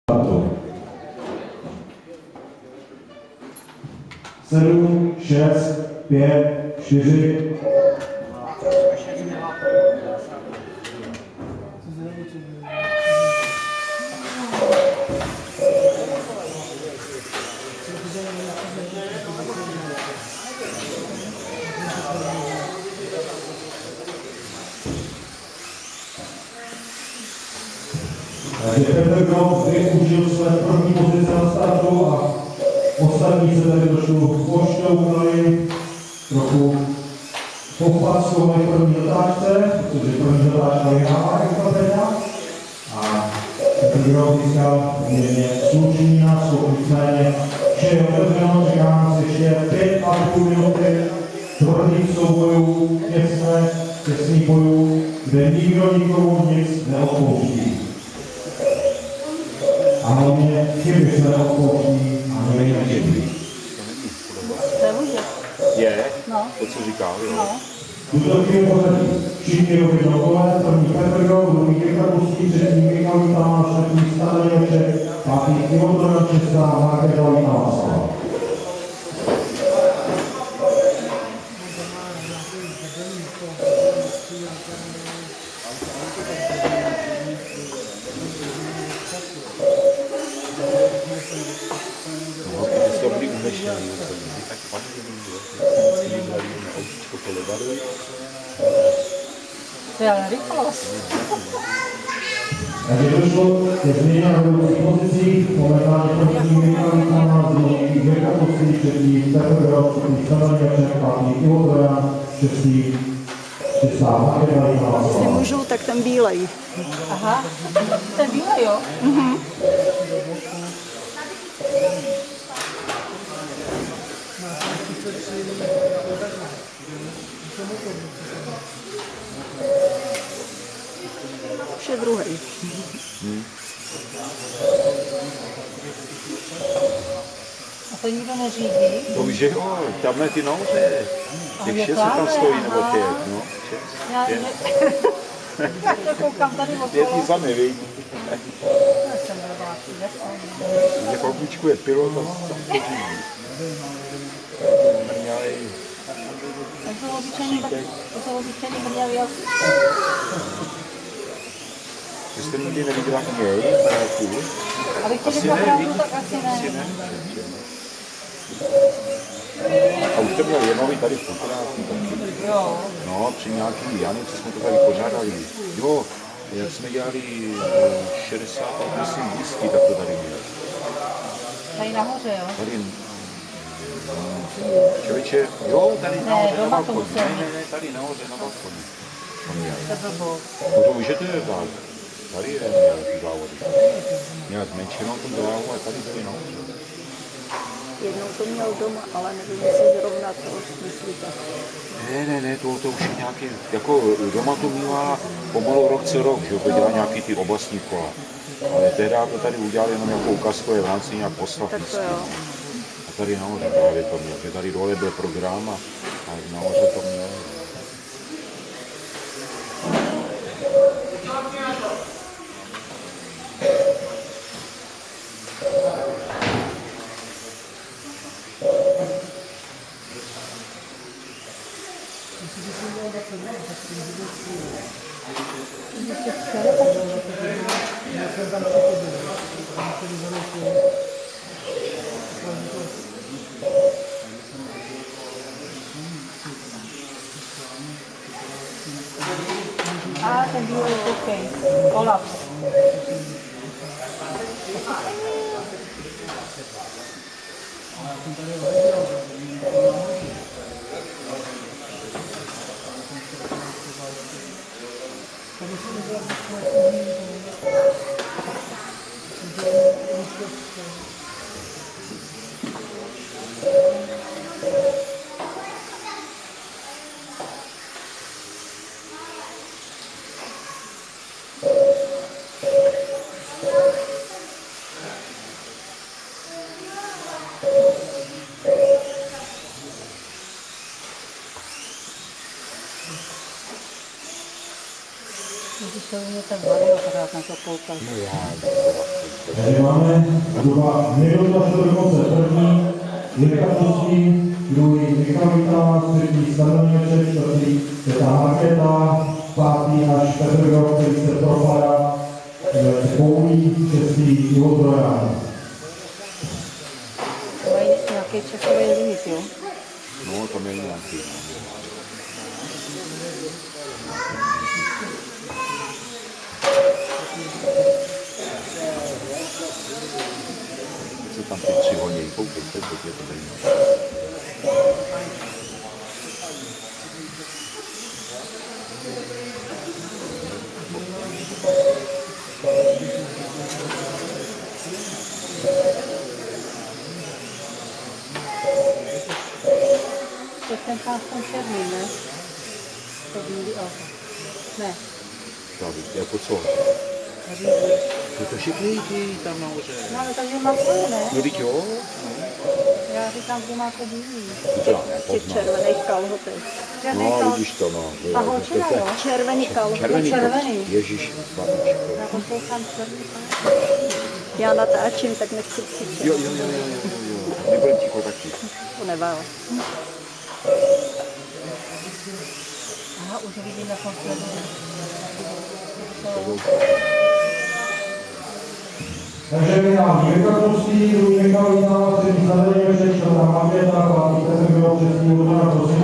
7, 6, 5, 4. Takže Petr Grof využil své první pozice na startu a ostatní se tady trošku pošťoukali, trochu pochvackovali první zatáčce, protože první zatáčka vyhrává Extrabeta. A Petr Grof získal poměrně slušný náskok, nicméně vše je otevřeno, čeká nás ještě 5,5 minuty tvrdých soubojů, těsných bojů, kde nikdo nikomu nic neodpouští. A hlavně chyby se neodpouští a nejde. To je může. Je? No. To, co říkal, jo? No. Tuto chvíli pořadí. Všichni do jednoho kole, první Petr Grof, druhý Jirka Pustý, třetí Michal Tamáš, čtvrtý Stan Němeček, pátý Ivo Toran, šestá Markéta Vítavásová. To byli umeštění, tak fakt To je ale rychlost. Takže došlo ke změně na vedoucích pozicích, momentálně první Michal Tamáš, druhý Jirka Pustý, třetí Petr Grof, čtvrtý Stan Němeček, pátý Ivo Toran, šestá Markéta Vítavásová. Jestli můžu, tak ten bílej. Aha, to je bílé, jo? Už je druhý. A to nikdo neřídí? To už je, tamhle ty nože. Těch je 6 tam tamhle, stojí, nebo aha. 5, no. 6. Já to koukám tady Je okolo. ty sami, víš. Já jsem blbáčí, jasně. Je koukničku je pilot a tam chodí. Mrňali. Tak to jsou obyčejný mrňavý auto. Vy jste nikdy neviděla něj, tu? Abych ti řekla pravdu, tak asi ne. A už to měl jednou i tady v Kukuráku taky. Jo. No, při nějaký Jany, co jsme to tady pořádali. Jo, jak jsme dělali 60 a myslím whisky, tak to tady měl. Tady nahoře, jo? Tady, člověče, jo, tady nahoře na doma to balkoně. musel Ne, tady nahoře na balkoně. To je blbost. No to už je to je tak. Tady je měl ty závody. Měl zmenšenou ten dráhu a tady tady nahoře. Jednou to měl doma, ale nevím, jestli zrovna to myslíte. Ne, to už je nějaký, jako doma to mívá pomalu rok co rok, že jo, to dělá nějaký ty oblastní kola. Ale tehdy to tady udělali jenom jako ukazkové v rámci nějak poslav. Tak to jo. A tady nahoře právě to měl, že tady dole byl program a nahoře to měl. A ten bílý, OK. Kolaps. Když to mě ten Mario pořád na to koukal. No já, Takže máme zhruba minutu až do konce první, Jirka Prostý, druhý Michal Vítala, třetí Staroň Ječek, čtvrtý Petr Markéta, pátý až Petr Grof, který se propadá Poulí, šestý Ivo Trojan. Mají nějaký časový limit, jo? No, tam je nějaký. Se tam ty 3 hodiny, koukejte, teď je to zajímavé. To je ten pán v tom černým, ne? To bílý auto. Ne. Jako co? To je to všechny lidi tam nahoře. No ale takže má svoje, ne? No teď jo. Já říkám, že má to bílý. To já Těch nepoznám. červených kalhotech. Černý No, kalhot. vidíš to, no. A holčina, jo? Červený kalhoty. Červený. Červený. Ježíš, babičko. Já poslouchám černý kalhot. Já natáčím, tak nechci křičet. Jo. Nebudem ticho taky. To nevál. Aha, už vidím na konci. Takže vyhrál Jirka Prostý, druhý Michal Vítala, třetí Staroň Ječek, čtvrtá Markéta, pátý Petr Grof, šestý Ivo Trojan, prosím,